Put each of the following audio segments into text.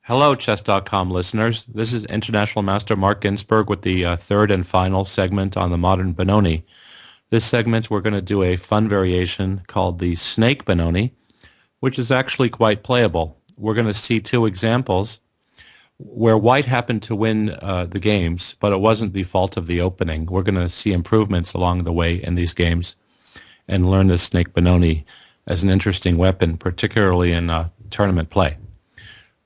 Hello, Chess.com listeners. This is International Master Mark Ginsburg with the third and final segment on the modern Benoni. This segment, we're going to do a fun variation called the snake Benoni, which is actually quite playable. We're going to see two examples where white happened to win the games, but it wasn't the fault of the opening. We're going to see improvements along the way in these games and learn the snake Benoni as an interesting weapon, particularly in tournament play.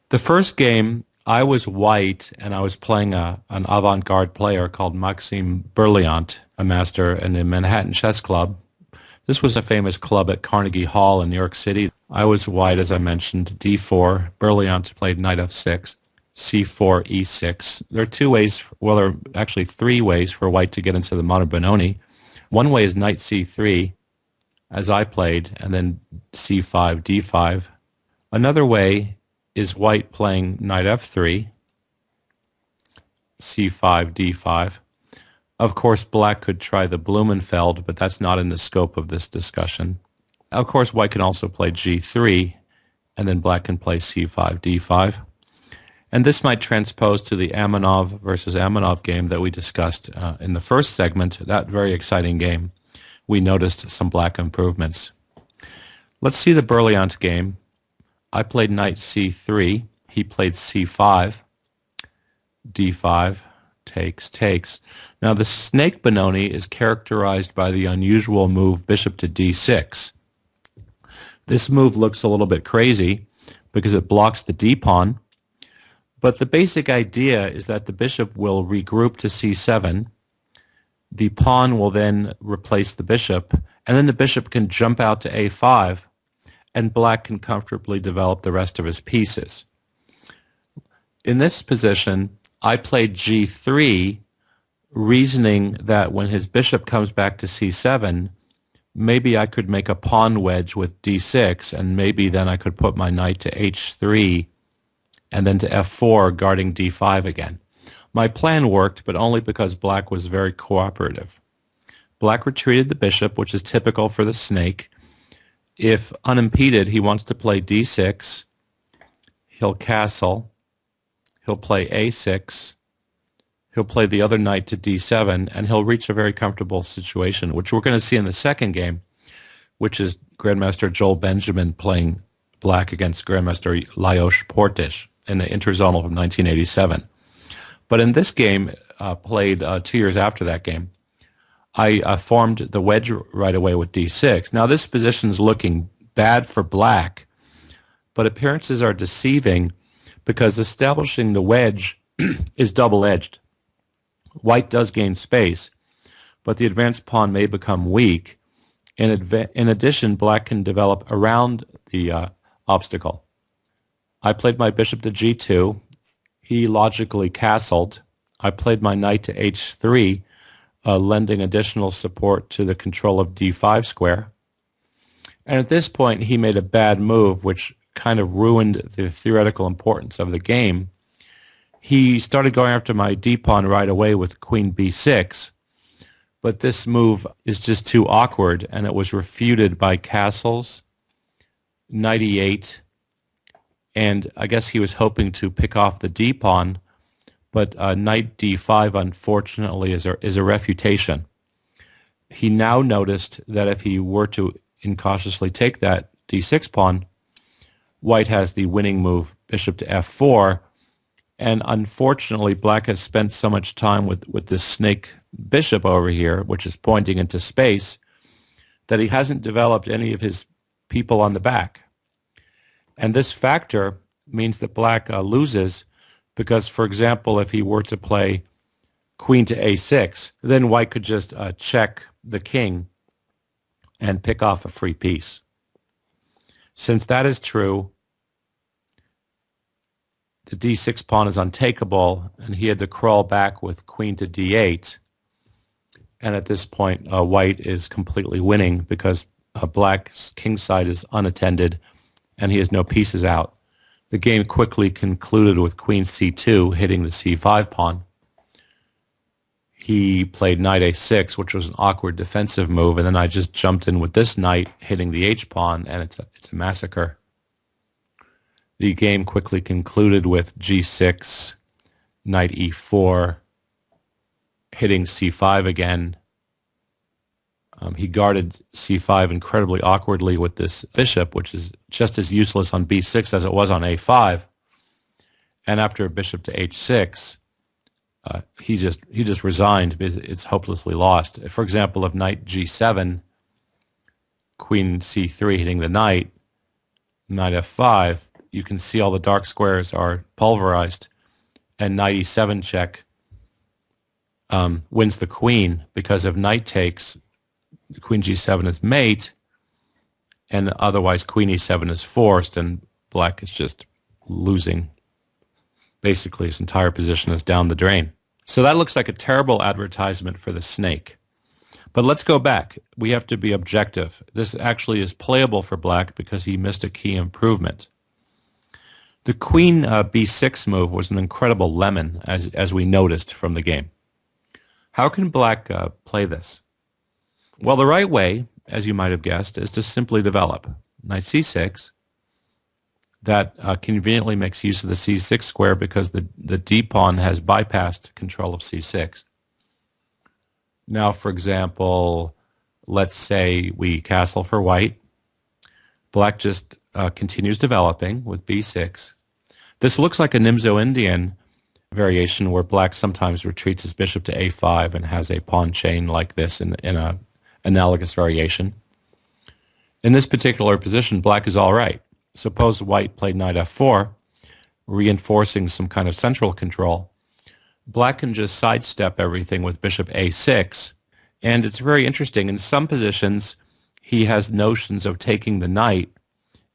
The first game, I was white, and I was playing an avant-garde player called Maxime Berliant, a master in the Manhattan Chess Club. This was a famous club at Carnegie Hall in New York City. I was white, as I mentioned, d4. Berliant played knight f6, c4, e6. There are two ways, well, there are actually three ways for white to get into the modern Benoni. One way is knight c3, as I played, and then c5, d5. Another way is white playing knight f3, c5, d5. Of course, black could try the Blumenfeld, but that's not in the scope of this discussion. Of course, white can also play g3, and then black can play c5, d5. And this might transpose to the Amonov versus Amonov game that we discussed in the first segment, that very exciting game. We noticed some black improvements. Let's see the Berliant game. I played knight c3, he played c5, d5, takes. Now the snake Benoni is characterized by the unusual move bishop to d6. This move looks a little bit crazy because it blocks the d-pawn, but the basic idea is that the bishop will regroup to c7, the pawn will then replace the bishop, and then the bishop can jump out to a5, and black can comfortably develop the rest of his pieces. In this position, I played g3, reasoning that when his bishop comes back to c7, maybe I could make a pawn wedge with d6, and maybe then I could put my knight to h3, and then to f4, guarding d5 again. My plan worked, but only because black was very cooperative. Black retreated the bishop, which is typical for the snake. If unimpeded, he wants to play d6, he'll castle, he'll play a6, he'll play the other knight to d7, and he'll reach a very comfortable situation, which we're going to see in the second game, which is Grandmaster Joel Benjamin playing black against Grandmaster Lajos Portish in the interzonal from 1987. But in this game, played 2 years after that game, I formed the wedge right away with d6. Now this position's looking bad for black, but appearances are deceiving because establishing the wedge is double-edged. White does gain space, but the advanced pawn may become weak. In addition, black can develop around the obstacle. I played my bishop to g2. He logically castled. I played my knight to h3, lending additional support to the control of d5 square. And at this point, he made a bad move, which kind of ruined the theoretical importance of the game. He started going after my d-pawn right away with queen b6, but this move is just too awkward, and it was refuted by castles, knight e8, and I guess he was hoping to pick off the d-pawn, but knight d5, unfortunately, is a refutation. He now noticed that if he were to incautiously take that d6 pawn, white has the winning move, bishop to f4, and unfortunately, black has spent so much time with this snake bishop over here, which is pointing into space, that he hasn't developed any of his people on the back. And this factor means that black loses because, for example, if he were to play queen to a6, then white could just check the king and pick off a free piece. Since that is true, the d6 pawn is untakeable, and he had to crawl back with queen to d8. And at this point, white is completely winning because black's king side is unattended, and he has no pieces out. The game quickly concluded with queen c2 hitting the c5 pawn. He played knight a6, which was an awkward defensive move, and then I just jumped in with this knight hitting the h-pawn, and it's a massacre. The game quickly concluded with g6, knight e4, hitting c5 again. He guarded c5 incredibly awkwardly with this bishop, which is just as useless on b6 as it was on a5. And after bishop to h6, he just resigned because it's hopelessly lost. For example, if knight g7, queen c3 hitting the knight, knight f5, you can see all the dark squares are pulverized, and knight e7 check wins the queen, because if knight takes, queen g7 is mate, and otherwise queen e7 is forced, and black is just losing. Basically, his entire position is down the drain. So that looks like a terrible advertisement for the snake. But let's go back. We have to be objective. This actually is playable for black because he missed a key improvement. The queen b6 move was an incredible lemon, as we noticed from the game. How can black play this? Well, the right way, as you might have guessed, is to simply develop knight c6. That conveniently makes use of the c6 square because the d-pawn has bypassed control of c6. Now, for example, let's say we castle for white. Black just continues developing with b6. This looks like a Nimzo-Indian variation where black sometimes retreats his bishop to a5 and has a pawn chain like this in a analogous variation. In this particular position, black is all right. Suppose white played knight f4, reinforcing some kind of central control. Black can just sidestep everything with bishop a6, and it's very interesting. In some positions, he has notions of taking the knight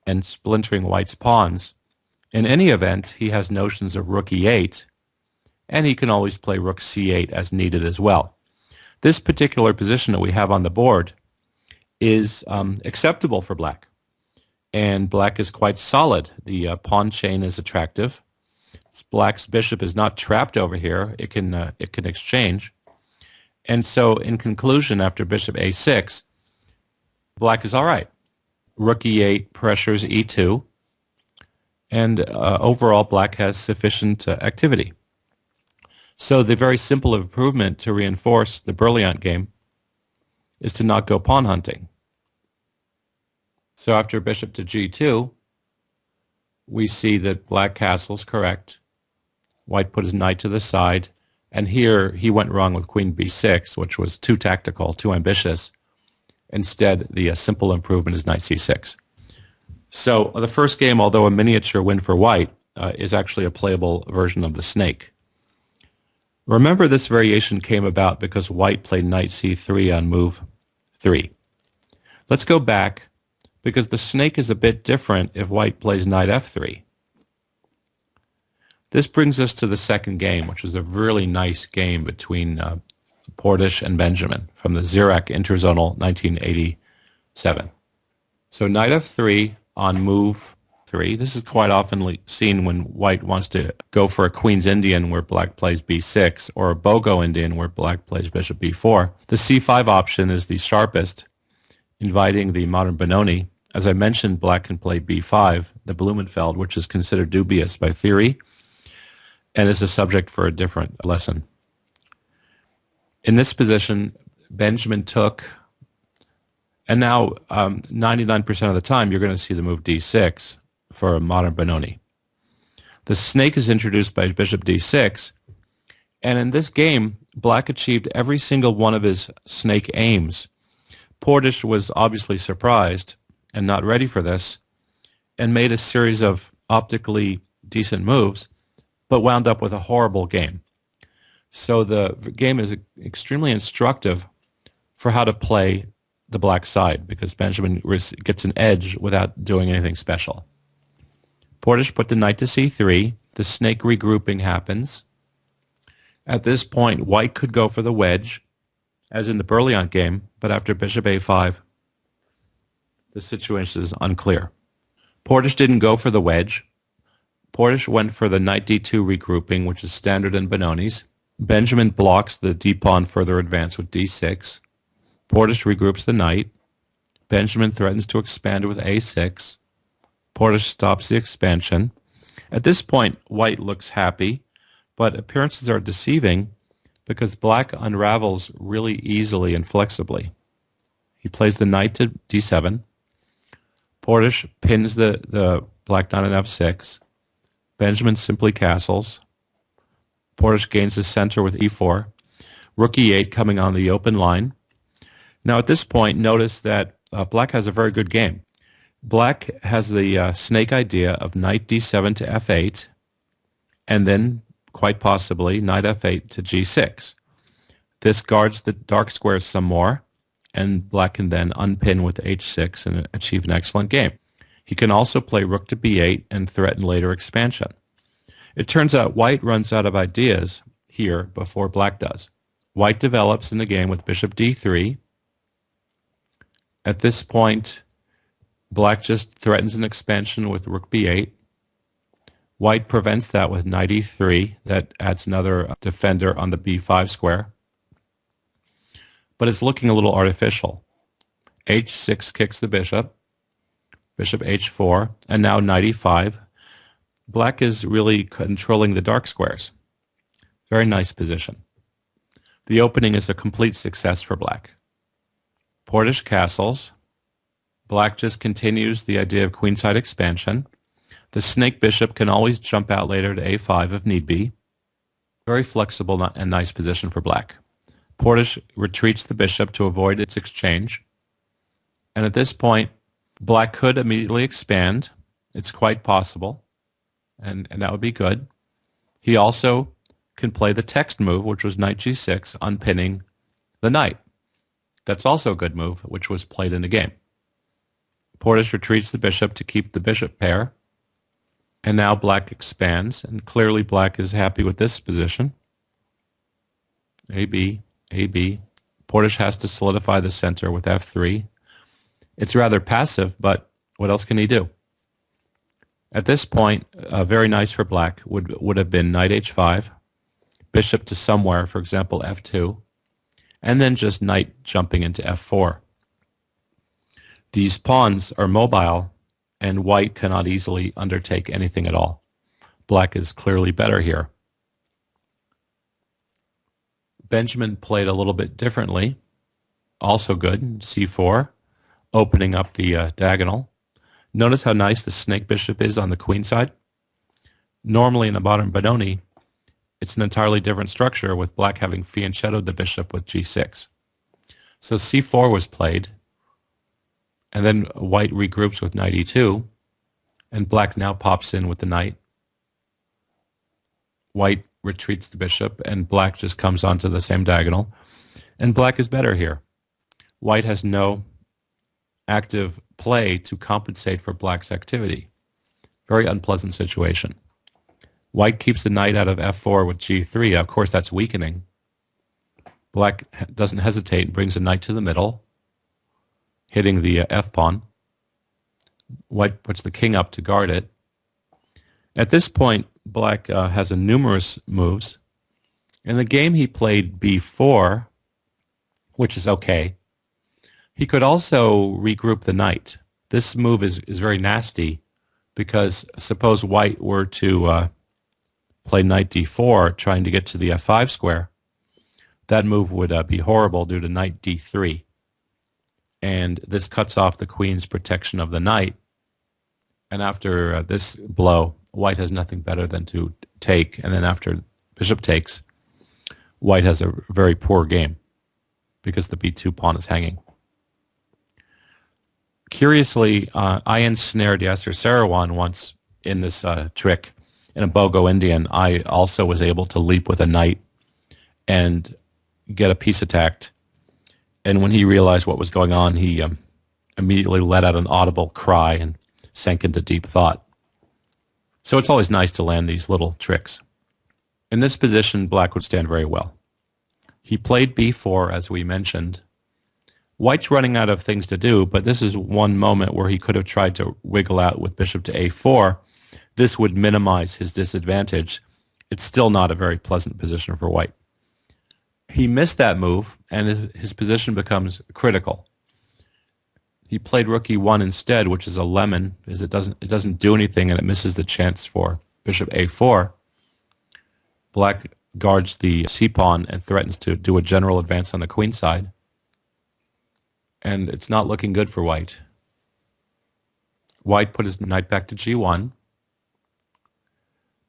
and splintering white's pawns. In any event, he has notions of rook e8, and he can always play rook c8 as needed as well. This particular position that we have on the board is acceptable for black, and black is quite solid. The pawn chain is attractive. Black's bishop is not trapped over here. It can exchange. And so, in conclusion, after bishop a6, black is all right. Rook e8 pressures e2, and overall black has sufficient activity. So the very simple improvement to reinforce the brilliant game is to not go pawn hunting. So after bishop to g2, we see that black castles correct. White put his knight to the side, and here he went wrong with queen b6, which was too tactical, too ambitious. Instead, the simple improvement is knight c6. So the first game, although a miniature win for white, is actually a playable version of the snake. Remember, this variation came about because white played knight c3 on move 3. Let's go back, because the snake is a bit different if white plays knight f3. This brings us to the second game, which is a really nice game between Portish and Benjamin from the Zurich Interzonal 1987. So knight f3 on move 3. This is quite often seen when white wants to go for a Queen's Indian where black plays b6, or a Bogo Indian where black plays bishop b4. The c5 option is the sharpest, inviting the modern Benoni. As I mentioned, black can play b5, the Blumenfeld, which is considered dubious by theory, and is a subject for a different lesson. In this position, Benjamin took, and now 99% of the time you're going to see the move d6 for a modern Benoni. The snake is introduced by bishop d6, and in this game, black achieved every single one of his snake aims. Portish was obviously surprised and not ready for this, and made a series of optically decent moves, but wound up with a horrible game. So the game is extremely instructive for how to play the black side, because Benjamin gets an edge without doing anything special. Portish put the knight to c3. The snake regrouping happens. At this point, white could go for the wedge, as in the Brilliant game, but after bishop a5, the situation is unclear. Portish didn't go for the wedge, Portish went for the knight d2 regrouping, which is standard in Benoni's. Benjamin blocks the d-pawn further advance with d6. Portish regroups the knight. Benjamin threatens to expand with a6. Portish stops the expansion. At this point, white looks happy, but appearances are deceiving because black unravels really easily and flexibly. He plays the knight to d7. Portish pins the black knight on f6. Benjamin simply castles. Portish gains the center with e4. Rook e8 coming on the open line. Now at this point, notice that black has a very good game. Black has the snake idea of knight d7 to f8, and then, quite possibly, knight f8 to g6. This guards the dark squares some more, and black can then unpin with h6 and achieve an excellent game. He can also play rook to b8 and threaten later expansion. It turns out white runs out of ideas here before black does. White develops in the game with bishop d3. At this point, black just threatens an expansion with rook b8. White prevents that with knight e3. That adds another defender on the b5 square. But it's looking a little artificial. h6 kicks the bishop. Bishop h4, and now knight e5. Black is really controlling the dark squares. Very nice position. The opening is a complete success for black. Portish castles. Black just continues the idea of queenside expansion. The snake bishop can always jump out later to a5 if need be. Very flexible and nice position for black. Portish retreats the bishop to avoid its exchange. And at this point, black could immediately expand. It's quite possible, and that would be good. He also can play the text move, which was knight g6, unpinning the knight. That's also a good move, which was played in the game. Portish retreats the bishop to keep the bishop pair, and now black expands, and clearly black is happy with this position. AB, AB. Portish has to solidify the center with f3. It's rather passive, but what else can he do? At this point, very nice for black would have been knight h5, bishop to somewhere, for example, f2, and then just knight jumping into f4. These pawns are mobile, and white cannot easily undertake anything at all. Black is clearly better here. Benjamin played a little bit differently. Also good, c4. Opening up the diagonal. Notice how nice the snake bishop is on the queen side. Normally in a modern Benoni, it's an entirely different structure with black having fianchettoed the bishop with g6. So c4 was played, and then white regroups with knight e2, and black now pops in with the knight. White retreats the bishop, and black just comes onto the same diagonal, and black is better here. White has no active play to compensate for black's activity. Very unpleasant situation. White keeps the knight out of f4 with g3. Of course, that's weakening. Black doesn't hesitate and brings a knight to the middle, hitting the f-pawn. White puts the king up to guard it. At this point, black has a numerous moves. In the game, he played b4, which is okay. He could also regroup the knight. This move is very nasty because suppose white were to play knight d4, trying to get to the f5 square. That move would be horrible due to knight d3. And this cuts off the queen's protection of the knight. And after this blow, white has nothing better than to take. And then after bishop takes, white has a very poor game because the b2 pawn is hanging. Curiously, I ensnared Yasser Seirawan once in this trick. In a Bogo Indian, I also was able to leap with a knight and get a piece attacked. And when he realized what was going on, he immediately let out an audible cry and sank into deep thought. So it's always nice to land these little tricks. In this position, black would stand very well. He played b4, as we mentioned. White's running out of things to do, but this is one moment where he could have tried to wiggle out with bishop to a4 this would minimize his disadvantage. It's still not a very pleasant position for white. He missed that move, and his position becomes critical. He played rook e1 instead, which is a lemon, as it doesn't do anything, and it misses the chance for bishop a4. Black guards the c-pawn and threatens to do a general advance on the queen side. And it's not looking good for white. White put his knight back to g1.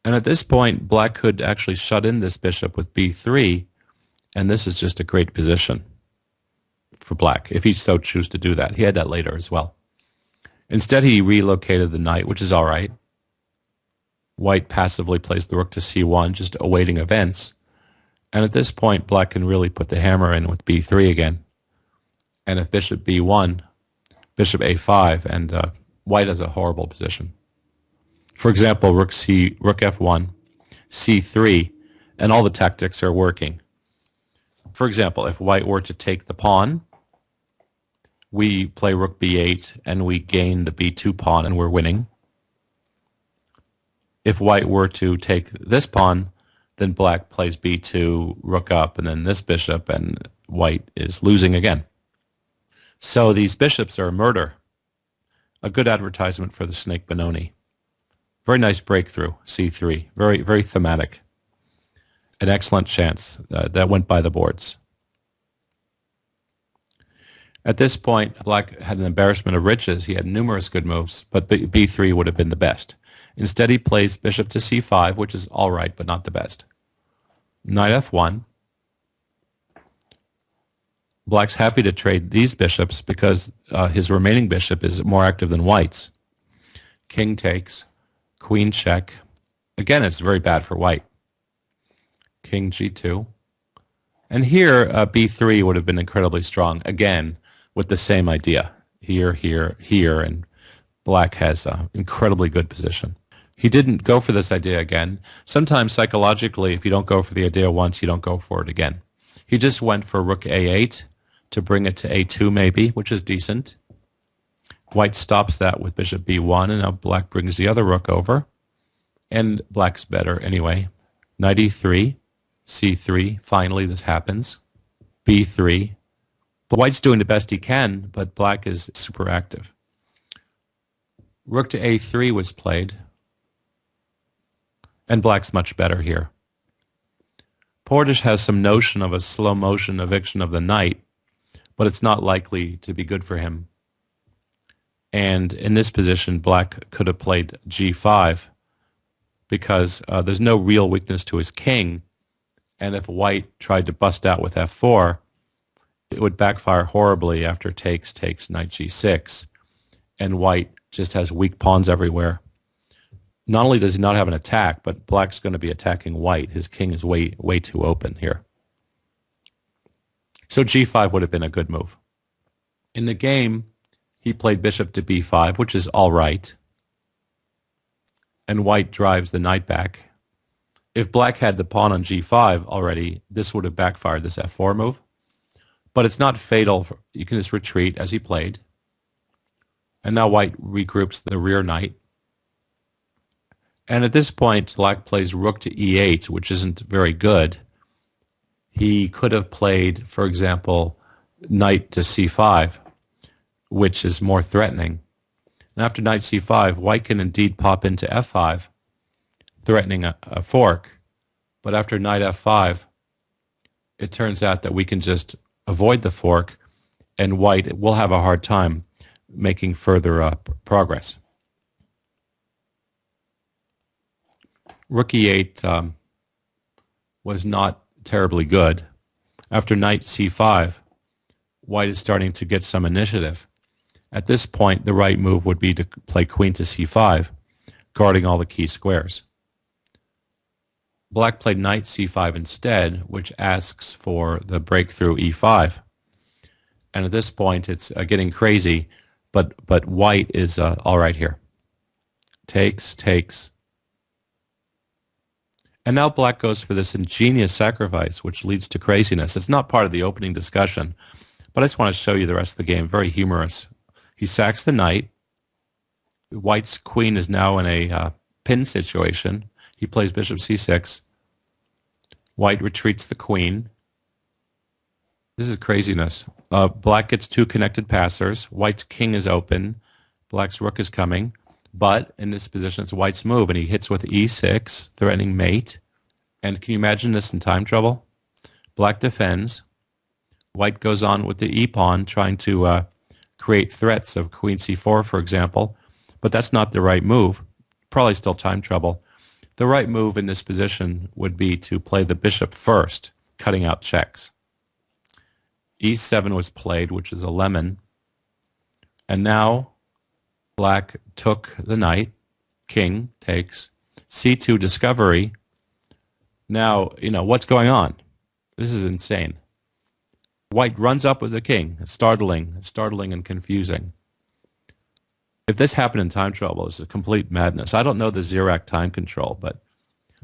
And at this point, black could actually shut in this bishop with b3, and this is just a great position for black, if he so chooses to do that. He had that later as well. Instead, he relocated the knight, which is all right. White passively plays the rook to c1, just awaiting events. And at this point, black can really put the hammer in with b3 again. And if bishop b1, bishop a5, and white has a horrible position. For example, rook f1, c3, and all the tactics are working. For example, if white were to take the pawn, we play rook b8, and we gain the b2 pawn, and we're winning. If white were to take this pawn, then black plays b2, rook up, and then this bishop, and white is losing again. So these bishops are a murder. A good advertisement for the snake Benoni. Very nice breakthrough, c3. Very, very thematic. An excellent chance that went by the boards. At this point, black had an embarrassment of riches. He had numerous good moves, but b3 would have been the best. Instead, he plays bishop to c5, which is all right, but not the best. Knight f1. Black's happy to trade these bishops because his remaining bishop is more active than white's. King takes, queen check. Again, it's very bad for white. King g2. And here, b3 would have been incredibly strong, again, with the same idea. Here, here, here, and black has an incredibly good position. He didn't go for this idea again. Sometimes psychologically, if you don't go for the idea once, you don't go for it again. He just went for rook a8 to bring it to a2 maybe, which is decent. White stops that with bishop b1, and now black brings the other rook over. And black's better anyway. Knight e3, c3, finally this happens. b3. But white's doing the best he can, but black is super active. Rook to a3 was played. And black's much better here. Portish has some notion of a slow motion eviction of the knight, but it's not likely to be good for him. And in this position, black could have played g5 because there's no real weakness to his king, and if white tried to bust out with f4, it would backfire horribly after takes, knight g6, and white just has weak pawns everywhere. Not only does he not have an attack, but black's going to be attacking white. His king is way too open here. So g5 would have been a good move. In the game, he played bishop to b5, which is all right. And white drives the knight back. If black had the pawn on g5 already, this would have backfired, this f4 move. But it's not fatal. You can just retreat as he played. And now white regroups the rear knight. And at this point, black plays rook to e8, which isn't very good. He could have played, for example, knight to c5, which is more threatening. And after knight c5, white can indeed pop into f5, threatening a fork. But after knight f5, it turns out that we can just avoid the fork, and white will have a hard time making further progress. Rook e8 was not terribly good. After knight c5, white is starting to get some initiative. At this point, the right move would be to play queen to c5, guarding all the key squares. Black played knight c5 instead, which asks for the breakthrough e5. And at this point, it's getting crazy, but white is all right here. Takes. And now black goes for this ingenious sacrifice, which leads to craziness. It's not part of the opening discussion, but I just want to show you the rest of the game. Very humorous. He sacks the knight. White's queen is now in a pin situation. He plays bishop c6. White retreats the queen. This is craziness. Black gets two connected passers. White's king is open. Black's rook is coming. But in this position, it's White's move, and he hits with e6, threatening mate. And can you imagine this in time trouble? Black defends. White goes on with the e-pawn, trying to create threats of queen c4, for example. But that's not the right move. Probably still time trouble. The right move in this position would be to play the bishop first, cutting out checks. e7 was played, which is a lemon. And now Black took the knight. King takes. c2 discovery. Now, what's going on? This is insane. White runs up with the king. It's startling and confusing. If this happened in time trouble, it's a complete madness. I don't know the Zirac time control, but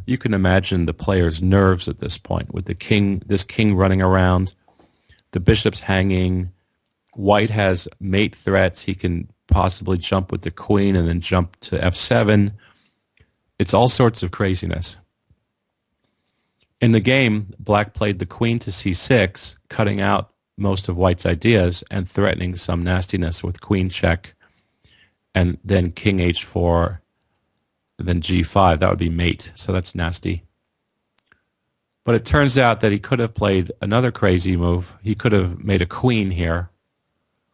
you can imagine the player's nerves at this point with the king, this king running around, the bishop's hanging. White has mate threats. He can possibly jump with the queen and then jump to f7. It's all sorts of craziness. In the game, Black played the queen to c6, cutting out most of White's ideas and threatening some nastiness with queen check, and then king h4, then g5. That would be mate, so that's nasty. But it turns out that he could have played another crazy move. He could have made a queen here,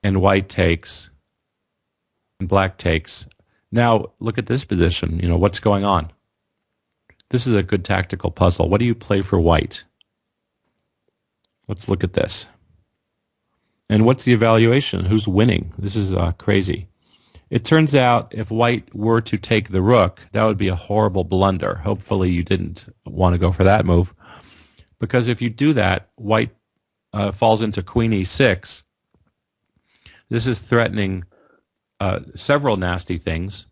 and White takes, and Black takes. Now, look at this position. What's going on? This is a good tactical puzzle. What do you play for White? Let's look at this. And what's the evaluation? Who's winning? This is crazy. It turns out if White were to take the rook, that would be a horrible blunder. Hopefully you didn't want to go for that move. Because if you do that, White falls into queen e6. This is threatening several nasty things.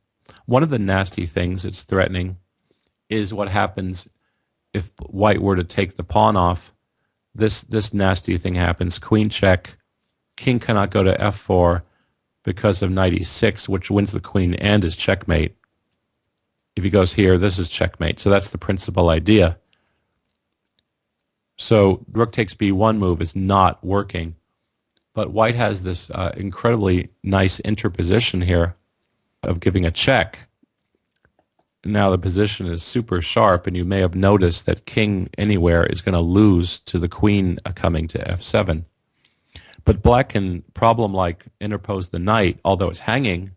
One of the nasty things it's threatening is what happens if White were to take the pawn off. This nasty thing happens. Queen check. King cannot go to f4 because of knight e6, which wins the queen and is checkmate. If he goes here, this is checkmate. So that's the principal idea. So rook takes b1 move is not working. But White has this incredibly nice interposition here of giving a check. Now the position is super sharp, and you may have noticed that king anywhere is going to lose to the queen coming to f7. But Black can problem-like interpose the knight, although it's hanging,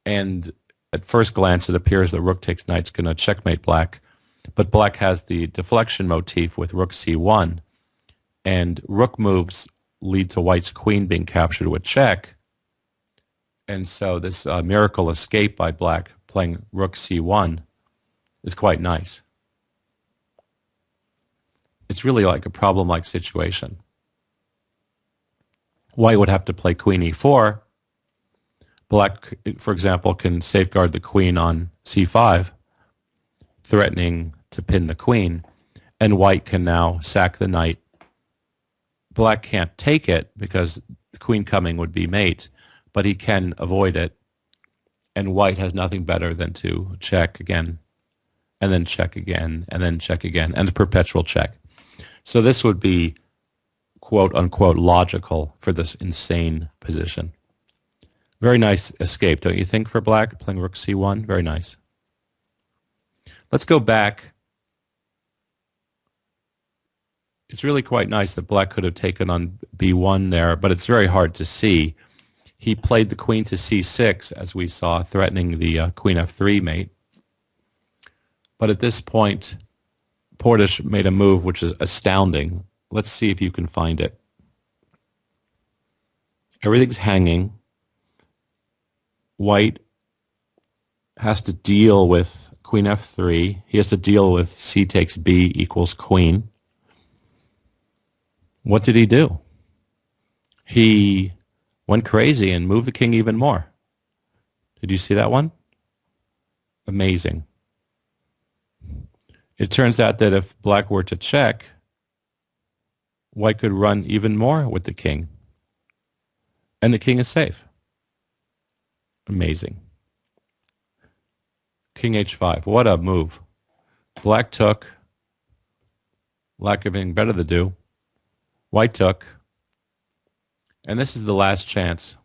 and at first glance it appears that rook takes knight's going to checkmate Black. But Black has the deflection motif with rook c1, and rook moves lead to White's queen being captured with check. And so this miracle escape by Black playing rook c1 is quite nice. It's really like a problem-like situation. White would have to play queen e4. Black, for example, can safeguard the queen on c5, threatening to pin the queen, and White can now sack the knight. Black can't take it because the queen coming would be mate, but he can avoid it, and White has nothing better than to check again, and then check again, and then check again, and a perpetual check. So this would be quote-unquote logical for this insane position. Very nice escape, don't you think, for Black, playing rook c1? Very nice. Let's go back. It's really quite nice that Black could have taken on b1 there, but it's very hard to see. He played the queen to c6, as we saw, threatening the queen f3 mate. But at this point, Portish made a move which is astounding. Let's see if you can find it. Everything's hanging. White has to deal with queen f3. He has to deal with c takes b equals queen. What did he do? He went crazy and moved the king even more. Did you see that one? Amazing. It turns out that if Black were to check, White could run even more with the king. And the king is safe. Amazing. King h5. What a move. Black took. Lack of anything better to do. White took. And this is the last chance.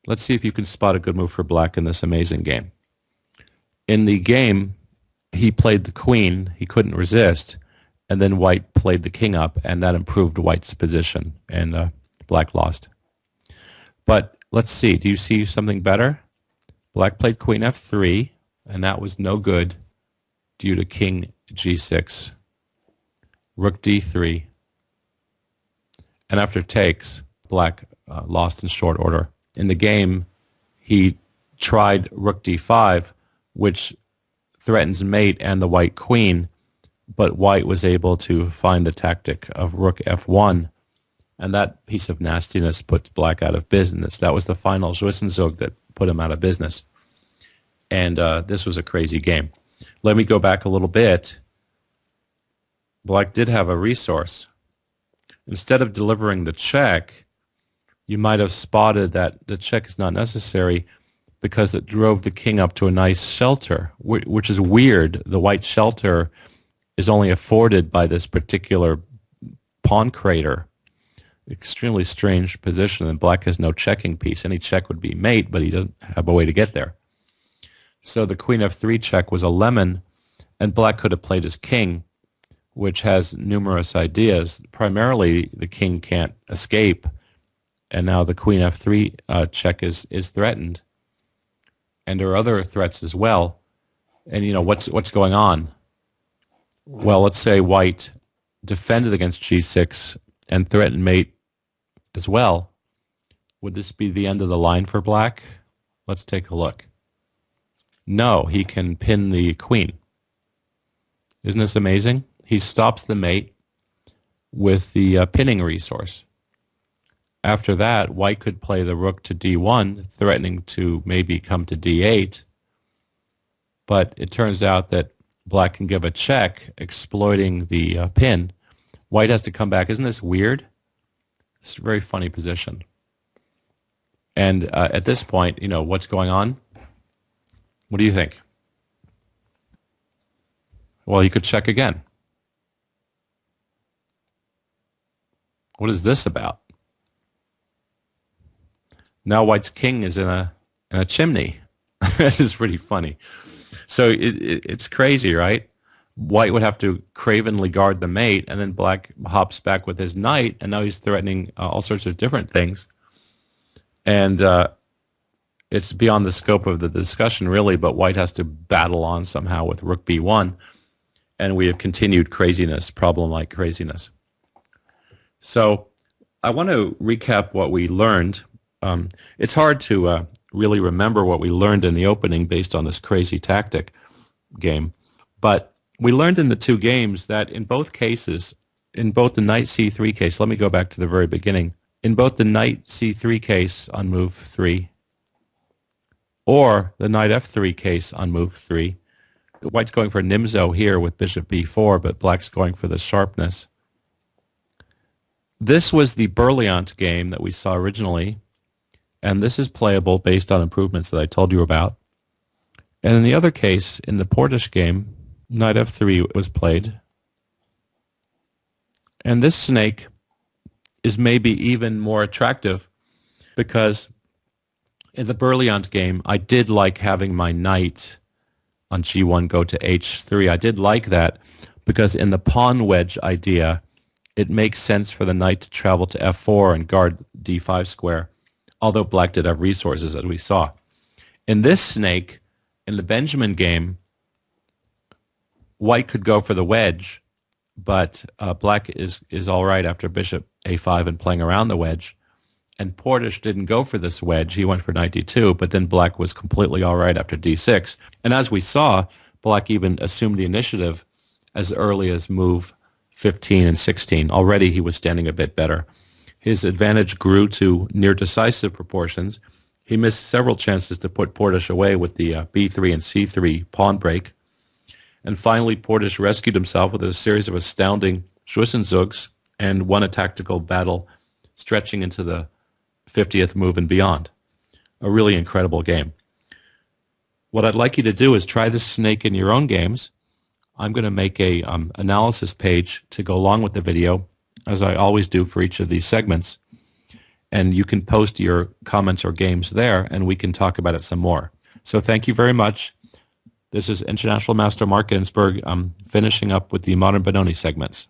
Let's see if you can spot a good move for black in this amazing game. In the game, he played the queen. He couldn't resist. And then white played the king up, and that improved white's position. And black lost. But let's see. Do you see something better? Black played queen f3, and that was no good due to king g6. Rook d3. And after takes, black lost in short order. In the game, he tried rook d5, which threatens mate and the white queen, but white was able to find the tactic of rook f1, and that piece of nastiness puts black out of business. That was the final Ginsburg that put him out of business. And this was a crazy game. Let me go back a little bit. Black did have a resource. Instead of delivering the check, you might have spotted that the check is not necessary because it drove the king up to a nice shelter, which is weird. The white shelter is only afforded by this particular pawn crater. Extremely strange position, and black has no checking piece. Any check would be mate, but he doesn't have a way to get there. So the queen f3 check was a lemon, and black could have played his king, which has numerous ideas. Primarily, the king can't escape, and now the queen f3 check is threatened. And there are other threats as well. And, you know, what's going on? Well, let's say white defended against g6 and threatened mate as well. Would this be the end of the line for black? Let's take a look. No, he can pin the queen. Isn't this amazing? He stops the mate with the pinning resource. After that, white could play the rook to d1, threatening to maybe come to d8. But it turns out that black can give a check, exploiting the pin. White has to come back. Isn't this weird? It's a very funny position. And at this point, you know, what's going on? What do you think? Well, he could check again. What is this about? Now white's king is in a chimney. This is pretty funny. So it's crazy, right? White would have to cravenly guard the mate, and then black hops back with his knight, and now he's threatening all sorts of different things. And it's beyond the scope of the discussion, really, but white has to battle on somehow with rook b1, and we have continued craziness, problem-like craziness. So I want to recap what we learned. It's hard to really remember what we learned in the opening based on this crazy tactic game, but we learned in the two games that in both cases, in both the knight c3 case, let me go back to the very beginning, in both the knight c3 case on move 3 or the knight f3 case on move 3, white's going for Nimzo here with bishop b4, but black's going for the sharpness. This was the Berliant game that we saw originally, and this is playable based on improvements that I told you about. And in the other case, in the Portish game, knight f3 was played. And this snake is maybe even more attractive because in the Berliant game, I did like having my knight on g1 go to h3. I did like that because in the pawn wedge idea, it makes sense for the knight to travel to f4 and guard d5 square, although black did have resources, as we saw. In this snake, in the Benjamin game, white could go for the wedge, but black is all right after bishop a5 and playing around the wedge. And Portish didn't go for this wedge. He went for knight d2, but then black was completely all right after d6. And as we saw, black even assumed the initiative as early as move 15 and 16. Already he was standing a bit better. His advantage grew to near decisive proportions. He missed several chances to put Portish away with the b3 and c3 pawn break. And finally, Portish rescued himself with a series of astounding Zwischenzugs and won a tactical battle stretching into the 50th move and beyond. A really incredible game. What I'd like you to do is try this snake in your own games. I'm going to make a analysis page to go along with the video, as I always do for each of these segments. And you can post your comments or games there, and we can talk about it some more. So thank you very much. This is International Master Mark Ginsburg. I'm finishing up with the Modern Benoni segments.